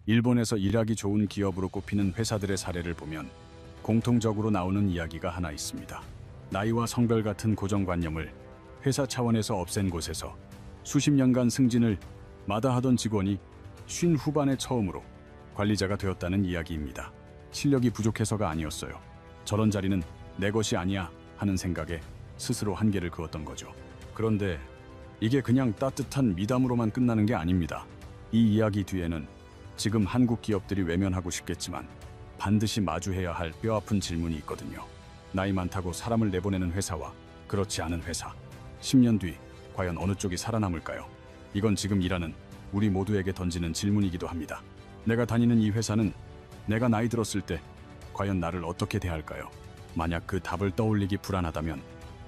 일본에서 일하기 좋은 기업으로 꼽히는 회사들의 사례를 보면 공통적으로 나오는 이야기가 하나 있습니다. 나이와 성별 같은 고정관념을 회사 차원에서 없앤 곳에서 수십 년간 승진을 마다하던 직원이 50 후반에 처음으로 관리자가 되었다는 이야기입니다. 실력이 부족해서가 아니었어요. 저런 자리는 내 것이 아니야 하는 생각에 스스로 한계를 그었던 거죠. 그런데 이게 그냥 따뜻한 미담으로만 끝나는 게 아닙니다. 이 이야기 뒤에는 지금 한국 기업들이 외면하고 싶겠지만 반드시 마주해야 할 뼈아픈 질문이 있거든요. 나이 많다고 사람을 내보내는 회사와 그렇지 않은 회사. 10년 뒤 과연 어느 쪽이 살아남을까요? 이건 지금 일하는 우리 모두에게 던지는 질문이기도 합니다. 내가 다니는 이 회사는 내가 나이 들었을 때 과연 나를 어떻게 대할까요? 만약 그 답을 떠올리기 불안하다면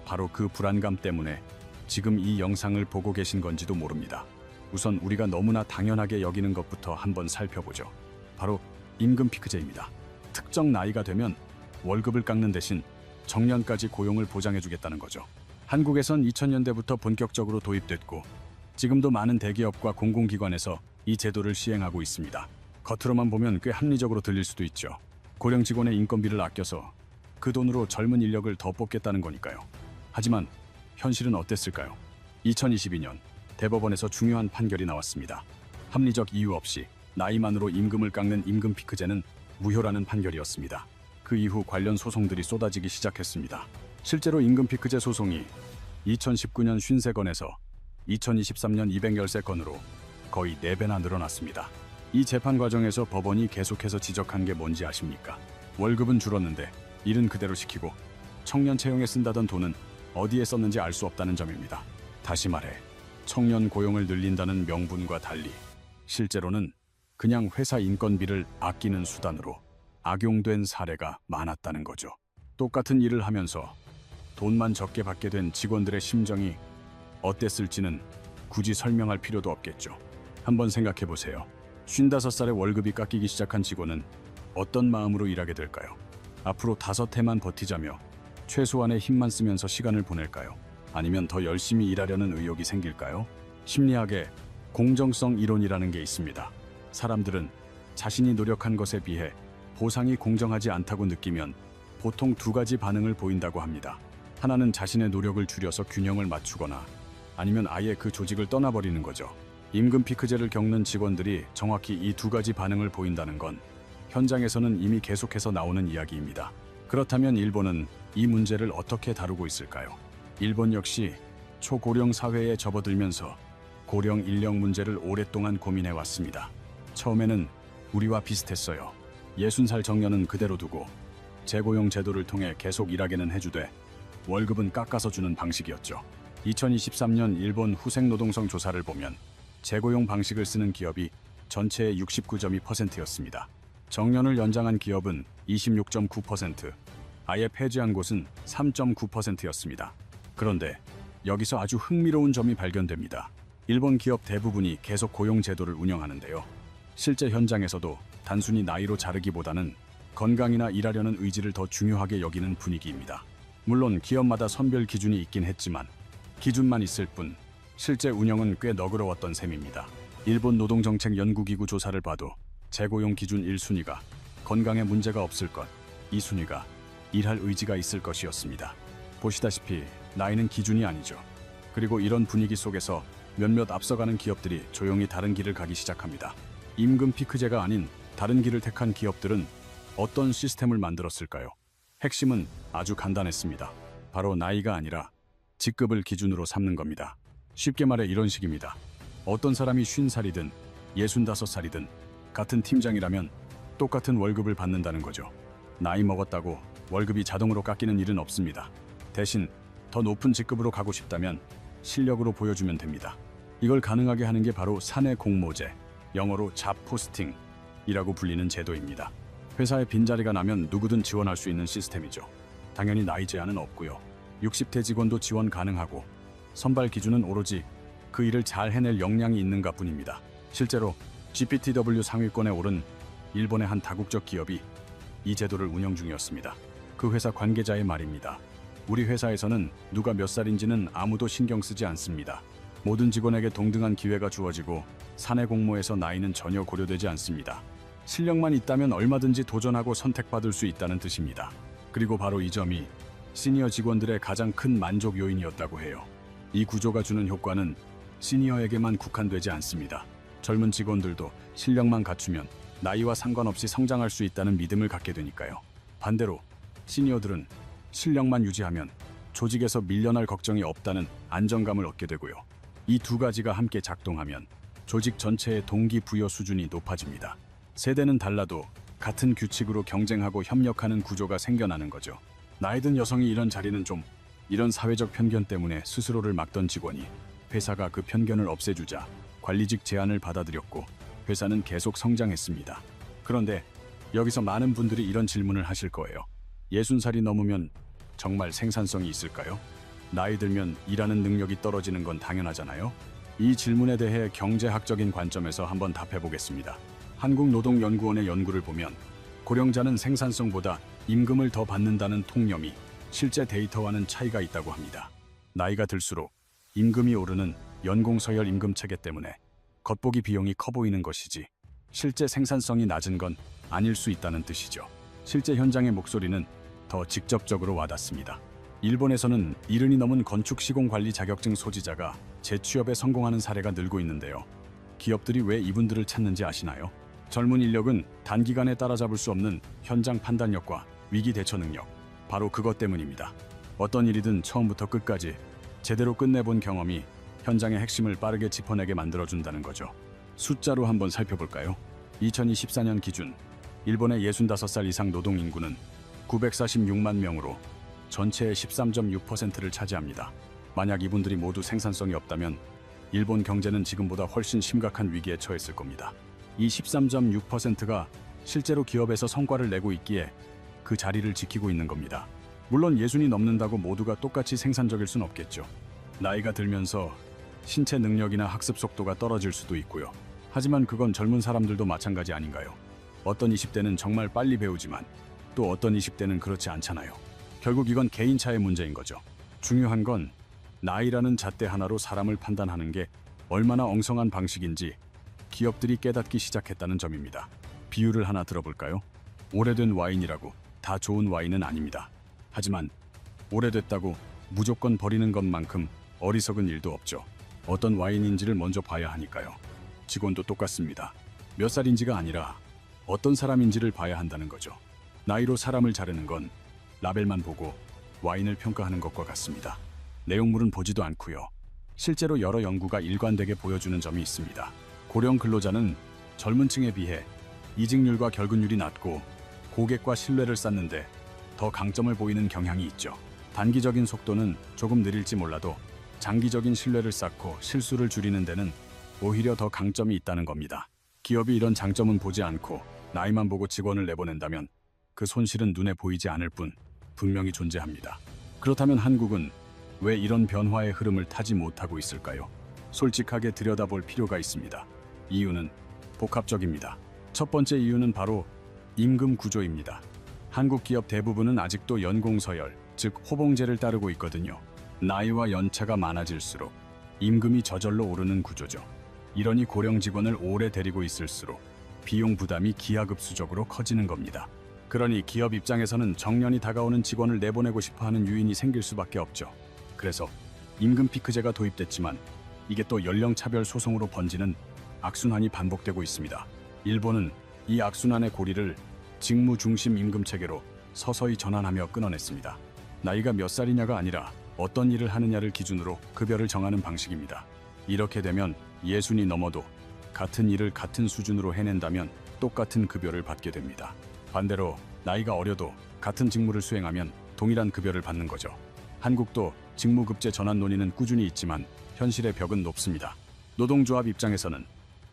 바로 그 불안감 때문에 지금 이 영상을 보고 계신 건지도 모릅니다. 우선 우리가 너무나 당연하게 여기는 것부터 한번 살펴보죠. 바로 임금 피크제입니다. 특정 나이가 되면 월급을 깎는 대신 정년까지 고용을 보장해주겠다는 거죠. 한국에선 2000년대부터 본격적으로 도입됐고 지금도 많은 대기업과 공공기관에서 이 제도를 시행하고 있습니다. 겉으로만 보면 꽤 합리적으로 들릴 수도 있죠. 고령 직원의 인건비를 아껴서 그 돈으로 젊은 인력을 더 뽑겠다는 거니까요. 하지만 현실은 어땠을까요? 2022년 대법원에서 중요한 판결이 나왔습니다. 합리적 이유 없이 나이만으로 임금을 깎는 임금 피크제는 무효라는 판결이었습니다. 그 이후 관련 소송들이 쏟아지기 시작했습니다. 실제로 임금 피크제 소송이 2019년 53건에서 2023년 213건으로 거의 4배나 늘어났습니다. 이 재판 과정에서 법원이 계속해서 지적한 게 뭔지 아십니까? 월급은 줄었는데 일은 그대로 시키고 청년 채용에 쓴다던 돈은 어디에 썼는지 알 수 없다는 점입니다. 다시 말해 청년 고용을 늘린다는 명분과 달리 실제로는 그냥 회사 인건비를 아끼는 수단으로 악용된 사례가 많았다는 거죠. 똑같은 일을 하면서 돈만 적게 받게 된 직원들의 심정이 어땠을지는 굳이 설명할 필요도 없겠죠. 한번 생각해 보세요. 55살에 월급이 깎이기 시작한 직원은 어떤 마음으로 일하게 될까요? 앞으로 5해만 버티자며 최소한의 힘만 쓰면서 시간을 보낼까요? 아니면 더 열심히 일하려는 의욕이 생길까요? 심리학에 공정성 이론이라는 게 있습니다. 사람들은 자신이 노력한 것에 비해 보상이 공정하지 않다고 느끼면 보통 2가지 반응을 보인다고 합니다. 하나는 자신의 노력을 줄여서 균형을 맞추거나 아니면 아예 그 조직을 떠나버리는 거죠. 임금 피크제를 겪는 직원들이 정확히 이 2가지 반응을 보인다는 건 현장에서는 이미 계속해서 나오는 이야기입니다. 그렇다면 일본은 이 문제를 어떻게 다루고 있을까요? 일본 역시 초고령 사회에 접어들면서 고령 인력 문제를 오랫동안 고민해왔습니다. 처음에는 우리와 비슷했어요. 60살 정년은 그대로 두고 재고용 제도를 통해 계속 일하게는 해주되 월급은 깎아서 주는 방식이었죠. 2023년 일본 후생노동성 조사를 보면 재고용 방식을 쓰는 기업이 전체의 69.2%였습니다. 정년을 연장한 기업은 26.9%, 아예 폐지한 곳은 3.9%였습니다. 그런데 여기서 아주 흥미로운 점이 발견됩니다. 일본 기업 대부분이 계속 고용 제도를 운영하는데요. 실제 현장에서도 단순히 나이로 자르기보다는 건강이나 일하려는 의지를 더 중요하게 여기는 분위기입니다. 물론 기업마다 선별 기준이 있긴 했지만 기준만 있을 뿐 실제 운영은 꽤 너그러웠던 셈입니다. 일본 노동정책연구기구 조사를 봐도 재고용 기준 1순위가 건강에 문제가 없을 것, 2순위가 일할 의지가 있을 것이었습니다. 보시다시피 나이는 기준이 아니죠. 그리고 이런 분위기 속에서 몇몇 앞서가는 기업들이 조용히 다른 길을 가기 시작합니다. 임금 피크제가 아닌 다른 길을 택한 기업들은 어떤 시스템을 만들었을까요? 핵심은 아주 간단했습니다. 바로 나이가 아니라 직급을 기준으로 삼는 겁니다. 쉽게 말해 이런 식입니다. 어떤 사람이 50살이든 65살이든 같은 팀장이라면 똑같은 월급을 받는다는 거죠. 나이 먹었다고 월급이 자동으로 깎이는 일은 없습니다. 대신 더 높은 직급으로 가고 싶다면 실력으로 보여주면 됩니다. 이걸 가능하게 하는 게 바로 사내 공모제, 영어로 잡 포스팅이라고 불리는 제도입니다. 회사에 빈자리가 나면 누구든 지원할 수 있는 시스템이죠. 당연히 나이 제한은 없고요. 60대 직원도 지원 가능하고 선발 기준은 오로지 그 일을 잘 해낼 역량이 있는가 뿐입니다. 실제로 GPTW 상위권에 오른 일본의 한 다국적 기업이 이 제도를 운영 중이었습니다. 그 회사 관계자의 말입니다. 우리 회사에서는 누가 몇 살인지는 아무도 신경 쓰지 않습니다. 모든 직원에게 동등한 기회가 주어지고 사내 공모에서 나이는 전혀 고려되지 않습니다. 실력만 있다면 얼마든지 도전하고 선택받을 수 있다는 뜻입니다. 그리고 바로 이 점이 시니어 직원들의 가장 큰 만족 요인이었다고 해요. 이 구조가 주는 효과는 시니어에게만 국한되지 않습니다. 젊은 직원들도 실력만 갖추면 나이와 상관없이 성장할 수 있다는 믿음을 갖게 되니까요. 반대로 시니어들은 실력만 유지하면 조직에서 밀려날 걱정이 없다는 안정감을 얻게 되고요. 이 두 가지가 함께 작동하면 조직 전체의 동기부여 수준이 높아집니다. 세대는 달라도 같은 규칙으로 경쟁하고 협력하는 구조가 생겨나는 거죠. 나이 든 여성이 이런 자리는 좀 이런 사회적 편견 때문에 스스로를 막던 직원이 회사가 그 편견을 없애주자 관리직 제안을 받아들였고 회사는 계속 성장했습니다. 그런데 여기서 많은 분들이 이런 질문을 하실 거예요. 60살이 넘으면 정말 생산성이 있을까요? 나이 들면 일하는 능력이 떨어지는 건 당연하잖아요. 이 질문에 대해 경제학적인 관점에서 한번 답해 보겠습니다. 한국노동연구원의 연구를 보면 고령자는 생산성보다 임금을 더 받는다는 통념이 실제 데이터와는 차이가 있다고 합니다. 나이가 들수록 임금이 오르는 연공서열 임금 체계 때문에 겉보기 비용이 커 보이는 것이지 실제 생산성이 낮은 건 아닐 수 있다는 뜻이죠. 실제 현장의 목소리는 더 직접적으로 와닿습니다. 일본에서는 70이 넘은 건축 시공 관리 자격증 소지자가 재취업에 성공하는 사례가 늘고 있는데요. 기업들이 왜 이분들을 찾는지 아시나요? 젊은 인력은 단기간에 따라잡을 수 없는 현장 판단력과 위기 대처 능력, 바로 그것 때문입니다. 어떤 일이든 처음부터 끝까지 제대로 끝내본 경험이 현장의 핵심을 빠르게 짚어내게 만들어준다는 거죠. 숫자로 한번 살펴볼까요? 2024년 기준 일본의 65살 이상 노동 인구는 946만 명으로 전체의 13.6%를 차지합니다. 만약 이분들이 모두 생산성이 없다면 일본 경제는 지금보다 훨씬 심각한 위기에 처했을 겁니다. 이 13.6%가 실제로 기업에서 성과를 내고 있기에 그 자리를 지키고 있는 겁니다. 물론 60이 넘는다고 모두가 똑같이 생산적일 순 없겠죠. 나이가 들면서 신체 능력이나 학습 속도가 떨어질 수도 있고요. 하지만 그건 젊은 사람들도 마찬가지 아닌가요? 어떤 20대는 정말 빨리 배우지만 또 어떤 20대는 그렇지 않잖아요. 결국 이건 개인차의 문제인 거죠. 중요한 건 나이라는 잣대 하나로 사람을 판단하는 게 얼마나 엉성한 방식인지 기업들이 깨닫기 시작했다는 점입니다. 비유를 하나 들어볼까요? 오래된 와인이라고 다 좋은 와인은 아닙니다. 하지만 오래됐다고 무조건 버리는 것만큼 어리석은 일도 없죠. 어떤 와인인지를 먼저 봐야 하니까요. 직원도 똑같습니다. 몇 살인지가 아니라 어떤 사람인지를 봐야 한다는 거죠. 나이로 사람을 자르는 건 라벨만 보고 와인을 평가하는 것과 같습니다. 내용물은 보지도 않고요. 실제로 여러 연구가 일관되게 보여주는 점이 있습니다. 고령 근로자는 젊은 층에 비해 이직률과 결근율이 낮고 고객과 신뢰를 쌓는데 더 강점을 보이는 경향이 있죠. 단기적인 속도는 조금 느릴지 몰라도 장기적인 신뢰를 쌓고 실수를 줄이는 데는 오히려 더 강점이 있다는 겁니다. 기업이 이런 장점은 보지 않고 나이만 보고 직원을 내보낸다면 그 손실은 눈에 보이지 않을 뿐 분명히 존재합니다. 그렇다면 한국은 왜 이런 변화의 흐름을 타지 못하고 있을까요? 솔직하게 들여다볼 필요가 있습니다. 이유는 복합적입니다. 첫 번째 이유는 바로 임금 구조입니다. 한국 기업 대부분은 아직도 연공서열, 즉 호봉제를 따르고 있거든요. 나이와 연차가 많아질수록 임금이 저절로 오르는 구조죠. 이러니 고령 직원을 오래 데리고 있을수록 비용 부담이 기하급수적으로 커지는 겁니다. 그러니 기업 입장에서는 정년이 다가오는 직원을 내보내고 싶어하는 유인이 생길 수밖에 없죠. 그래서 임금 피크제가 도입됐지만 이게 또 연령차별 소송으로 번지는 악순환이 반복되고 있습니다. 일본은 이 악순환의 고리를 직무 중심 임금 체계로 서서히 전환하며 끊어냈습니다. 나이가 몇 살이냐가 아니라 어떤 일을 하느냐를 기준으로 급여를 정하는 방식입니다. 이렇게 되면 60이 넘어도 같은 일을 같은 수준으로 해낸다면 똑같은 급여를 받게 됩니다. 반대로 나이가 어려도 같은 직무를 수행하면 동일한 급여를 받는 거죠. 한국도 직무급제 전환 논의는 꾸준히 있지만 현실의 벽은 높습니다. 노동조합 입장에서는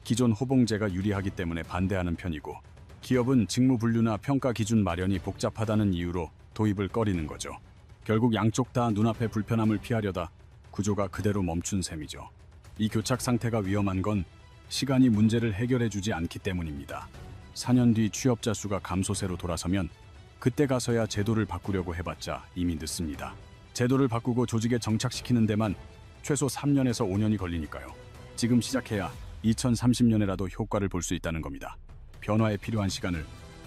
기존 호봉제가 유리하기 때문에 반대하는 편이고 기업은 직무 분류나 평가 기준 마련이 복잡하다는 이유로 도입을 꺼리는 거죠. 결국 양쪽 다 눈앞의 불편함을 피하려다 구조가 그대로 멈춘 셈이죠. 이 교착 상태가 위험한 건 시간이 문제를 해결해주지 않기 때문입니다. 4년 뒤 취업자 수가 감소세로 돌아서면 그때 가서야 제도를 바꾸려고 해봤자 이미 늦습니다. 제도를 바꾸고 조직에 정착시키는 데만 최소 3년에서 5년이 걸리니까요. 지금 시작해야 2030년에라도 효과를 볼 수 있다는 겁니다. 변화에 필요한 시간을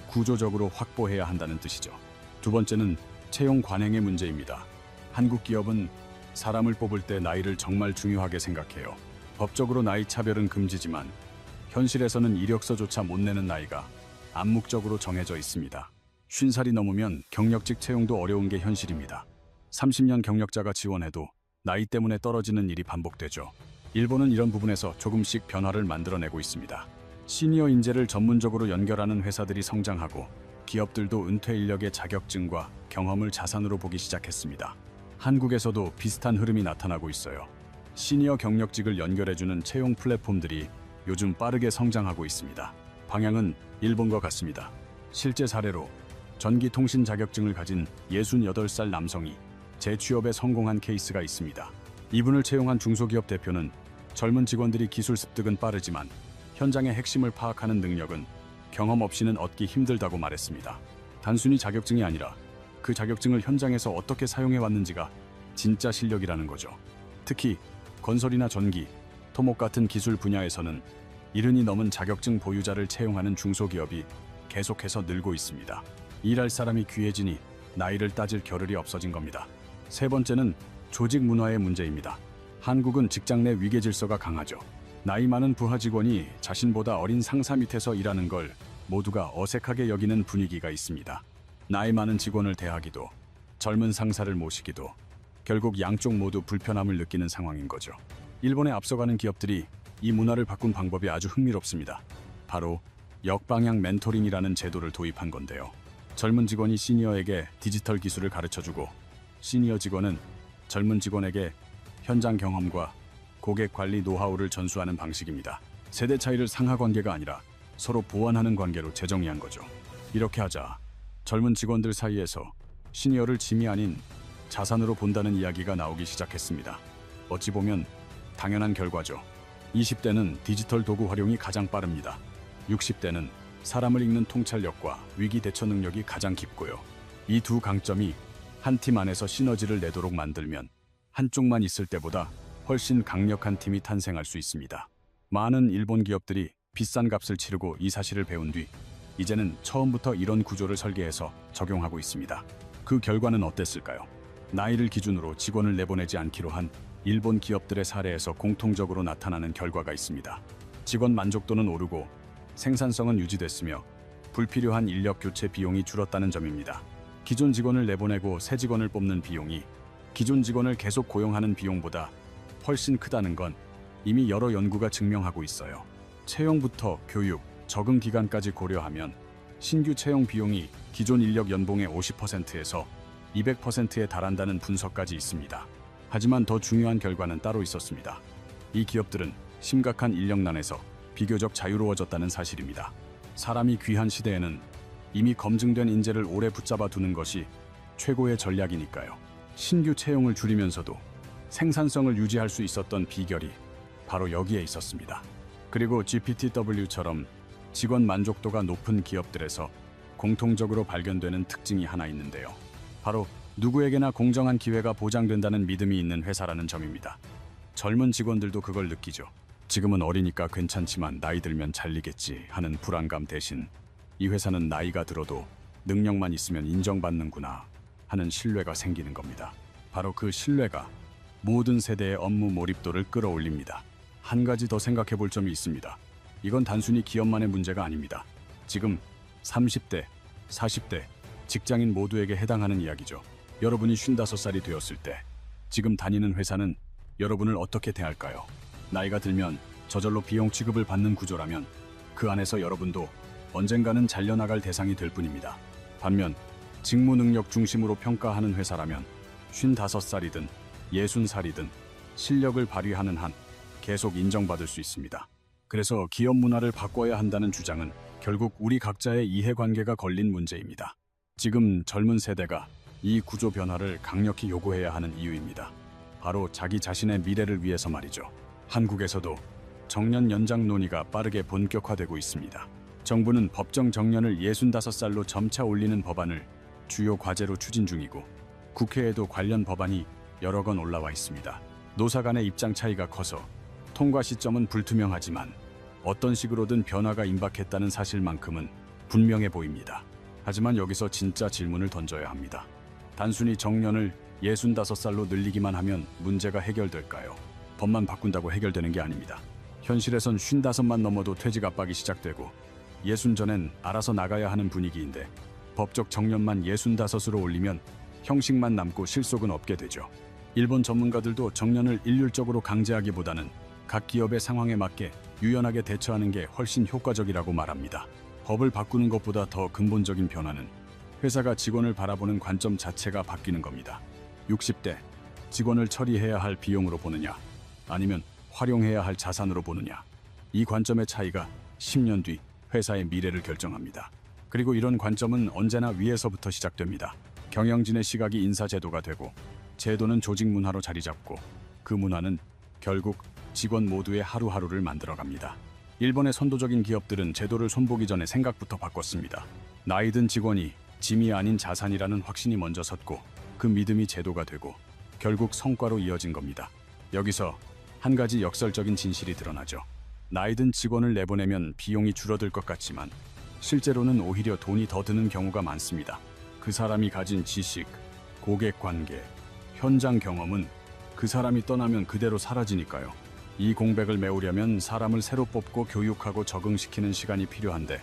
구조적으로 확보해야 한다는 뜻이죠. 두 번째는 채용 관행의 문제입니다. 한국 기업은 사람을 뽑을 때 나이를 정말 중요하게 생각해요. 법적으로 나이 차별은 금지지만 현실에서는 이력서조차 못 내는 나이가 암묵적으로 정해져 있습니다. 50살이 넘으면 경력직 채용도 어려운 게 현실입니다. 30년 경력자가 지원해도 나이 때문에 떨어지는 일이 반복되죠. 일본은 이런 부분에서 조금씩 변화를 만들어내고 있습니다. 시니어 인재를 전문적으로 연결하는 회사들이 성장하고 기업들도 은퇴 인력의 자격증과 경험을 자산으로 보기 시작했습니다. 한국에서도 비슷한 흐름이 나타나고 있어요. 시니어 경력직을 연결해주는 채용 플랫폼들이 요즘 빠르게 성장하고 있습니다. 방향은 일본과 같습니다. 실제 사례로 전기통신 자격증을 가진 68살 남성이 재취업에 성공한 케이스가 있습니다. 이분을 채용한 중소기업 대표는 젊은 직원들이 기술 습득은 빠르지만 현장의 핵심을 파악하는 능력은 경험 없이는 얻기 힘들다고 말했습니다. 단순히 자격증이 아니라 그 자격증을 현장에서 어떻게 사용해 왔는지가 진짜 실력이라는 거죠. 특히 건설이나 전기, 토목 같은 기술 분야에서는 70이 넘은 자격증 보유자를 채용하는 중소기업이 계속해서 늘고 있습니다. 일할 사람이 귀해지니 나이를 따질 겨를이 없어진 겁니다. 세 번째는 조직 문화의 문제입니다. 한국은 직장 내 위계 질서가 강하죠. 나이 많은 부하 직원이 자신보다 어린 상사 밑에서 일하는 걸 모두가 어색하게 여기는 분위기가 있습니다. 나이 많은 직원을 대하기도, 젊은 상사를 모시기도 결국 양쪽 모두 불편함을 느끼는 상황인 거죠. 일본에 앞서가는 기업들이 이 문화를 바꾼 방법이 아주 흥미롭습니다. 바로 역방향 멘토링이라는 제도를 도입한 건데요. 젊은 직원이 시니어에게 디지털 기술을 가르쳐주고 시니어 직원은 젊은 직원에게 현장 경험과 고객 관리 노하우를 전수하는 방식입니다. 세대 차이를 상하 관계가 아니라 서로 보완하는 관계로 재정의한 거죠. 이렇게 하자 젊은 직원들 사이에서 시니어를 짐이 아닌 자산으로 본다는 이야기가 나오기 시작했습니다. 어찌 보면 당연한 결과죠. 20대는 디지털 도구 활용이 가장 빠릅니다. 60대는 사람을 읽는 통찰력과 위기 대처 능력이 가장 깊고요. 이 두 강점이 한 팀 안에서 시너지를 내도록 만들면 한쪽만 있을 때보다 훨씬 강력한 팀이 탄생할 수 있습니다. 많은 일본 기업들이 비싼 값을 치르고 이 사실을 배운 뒤 이제는 처음부터 이런 구조를 설계해서 적용하고 있습니다. 그 결과는 어땠을까요? 나이를 기준으로 직원을 내보내지 않기로 한 일본 기업들의 사례에서 공통적으로 나타나는 결과가 있습니다. 직원 만족도는 오르고 생산성은 유지됐으며 불필요한 인력 교체 비용이 줄었다는 점입니다. 기존 직원을 내보내고 새 직원을 뽑는 비용이 기존 직원을 계속 고용하는 비용보다 훨씬 크다는 건 이미 여러 연구가 증명하고 있어요. 채용부터 교육, 적응 기간까지 고려하면 신규 채용 비용이 기존 인력 연봉의 50%에서 200%에 달한다는 분석까지 있습니다. 하지만 더 중요한 결과는 따로 있었습니다. 이 기업들은 심각한 인력난에서 비교적 자유로워졌다는 사실입니다. 사람이 귀한 시대에는 이미 검증된 인재를 오래 붙잡아 두는 것이 최고의 전략이니까요. 신규 채용을 줄이면서도 생산성을 유지할 수 있었던 비결이 바로 여기에 있었습니다. 그리고 GPTW처럼 직원 만족도가 높은 기업들에서 공통적으로 발견되는 특징이 하나 있는데요. 바로 누구에게나 공정한 기회가 보장된다는 믿음이 있는 회사라는 점입니다. 젊은 직원들도 그걸 느끼죠. 지금은 어리니까 괜찮지만 나이 들면 잘리겠지 하는 불안감 대신 이 회사는 나이가 들어도 능력만 있으면 인정받는구나 하는 신뢰가 생기는 겁니다. 바로 그 신뢰가 모든 세대의 업무 몰입도를 끌어올립니다. 한 가지 더 생각해 볼 점이 있습니다. 이건 단순히 기업만의 문제가 아닙니다. 지금 30대, 40대 직장인 모두에게 해당하는 이야기죠. 여러분이 55살이 되었을 때 지금 다니는 회사는 여러분을 어떻게 대할까요? 나이가 들면 저절로 비용 취급을 받는 구조라면 그 안에서 여러분도 언젠가는 잘려나갈 대상이 될 뿐입니다. 반면 직무 능력 중심으로 평가하는 회사라면 55살이든 60살이든 실력을 발휘하는 한 계속 인정받을 수 있습니다. 그래서 기업 문화를 바꿔야 한다는 주장은 결국 우리 각자의 이해관계가 걸린 문제입니다. 지금 젊은 세대가 이 구조 변화를 강력히 요구해야 하는 이유입니다. 바로 자기 자신의 미래를 위해서 말이죠. 한국에서도 정년 연장 논의가 빠르게 본격화되고 있습니다. 정부는 법정 정년을 65살로 점차 올리는 법안을 주요 과제로 추진 중이고 국회에도 관련 법안이 여러 건 올라와 있습니다. 노사 간의 입장 차이가 커서 통과 시점은 불투명하지만 어떤 식으로든 변화가 임박했다는 사실만큼은 분명해 보입니다. 하지만 여기서 진짜 질문을 던져야 합니다. 단순히 정년을 65살로 늘리기만 하면 문제가 해결될까요? 법만 바꾼다고 해결되는 게 아닙니다. 현실에선 55만 넘어도 퇴직 압박이 시작되고 60 전엔 알아서 나가야 하는 분위기인데 법적 정년만 65으로 올리면 형식만 남고 실속은 없게 되죠. 일본 전문가들도 정년을 일률적으로 강제하기보다는 각 기업의 상황에 맞게 유연하게 대처하는 게 훨씬 효과적이라고 말합니다. 법을 바꾸는 것보다 더 근본적인 변화는 회사가 직원을 바라보는 관점 자체가 바뀌는 겁니다. 60대 직원을 처리해야 할 비용으로 보느냐 아니면 활용해야 할 자산으로 보느냐, 이 관점의 차이가 10년 뒤 회사의 미래를 결정합니다. 그리고 이런 관점은 언제나 위에서부터 시작됩니다. 경영진의 시각이 인사제도가 되고 제도는 조직 문화로 자리 잡고 그 문화는 결국 직원 모두의 하루하루를 만들어갑니다. 일본의 선도적인 기업들은 제도를 손보기 전에 생각부터 바꿨습니다. 나이 든 직원이 짐이 아닌 자산이라는 확신이 먼저 섰고 그 믿음이 제도가 되고 결국 성과로 이어진 겁니다. 여기서 한 가지 역설적인 진실이 드러나죠. 나이 든 직원을 내보내면 비용이 줄어들 것 같지만 실제로는 오히려 돈이 더 드는 경우가 많습니다. 그 사람이 가진 지식, 고객 관계, 현장 경험은 그 사람이 떠나면 그대로 사라지니까요. 이 공백을 메우려면 사람을 새로 뽑고 교육하고 적응시키는 시간이 필요한데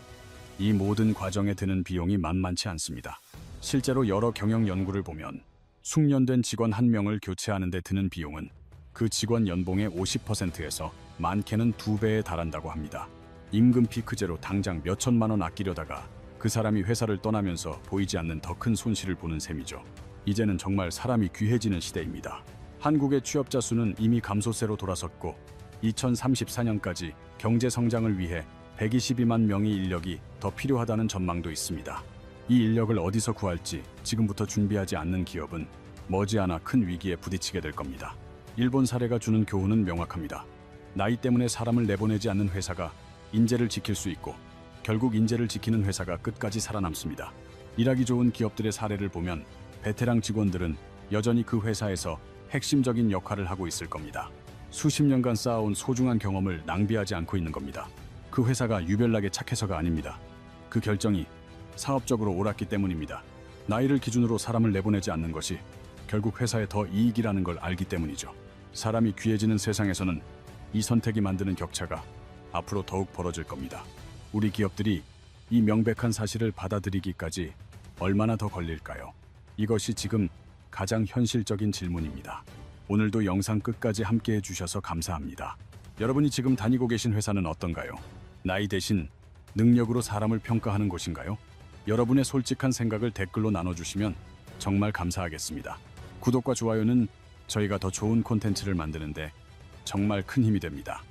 이 모든 과정에 드는 비용이 만만치 않습니다. 실제로 여러 경영 연구를 보면 숙련된 직원 한 명을 교체하는 데 드는 비용은 그 직원 연봉의 50%에서 많게는 2배에 달한다고 합니다. 임금 피크제로 당장 몇 천만 원 아끼려다가 그 사람이 회사를 떠나면서 보이지 않는 더 큰 손실을 보는 셈이죠. 이제는 정말 사람이 귀해지는 시대입니다. 한국의 취업자 수는 이미 감소세로 돌아섰고 2034년까지 경제 성장을 위해 122만 명의 인력이 더 필요하다는 전망도 있습니다. 이 인력을 어디서 구할지 지금부터 준비하지 않는 기업은 머지않아 큰 위기에 부딪히게 될 겁니다. 일본 사례가 주는 교훈은 명확합니다. 나이 때문에 사람을 내보내지 않는 회사가 인재를 지킬 수 있고 결국 인재를 지키는 회사가 끝까지 살아남습니다. 일하기 좋은 기업들의 사례를 보면 베테랑 직원들은 여전히 그 회사에서 핵심적인 역할을 하고 있을 겁니다. 수십 년간 쌓아온 소중한 경험을 낭비하지 않고 있는 겁니다. 그 회사가 유별나게 착해서가 아닙니다. 그 결정이 사업적으로 옳았기 때문입니다. 나이를 기준으로 사람을 내보내지 않는 것이 결국 회사에 더 이익이라는 걸 알기 때문이죠. 사람이 귀해지는 세상에서는 이 선택이 만드는 격차가 앞으로 더욱 벌어질 겁니다. 우리 기업들이 이 명백한 사실을 받아들이기까지 얼마나 더 걸릴까요? 이것이 지금 가장 현실적인 질문입니다. 오늘도 영상 끝까지 함께해 주셔서 감사합니다. 여러분이 지금 다니고 계신 회사는 어떤가요? 나이 대신 능력으로 사람을 평가하는 곳인가요? 여러분의 솔직한 생각을 댓글로 나눠주시면 정말 감사하겠습니다. 구독과 좋아요는 저희가 더 좋은 콘텐츠를 만드는데 정말 큰 힘이 됩니다.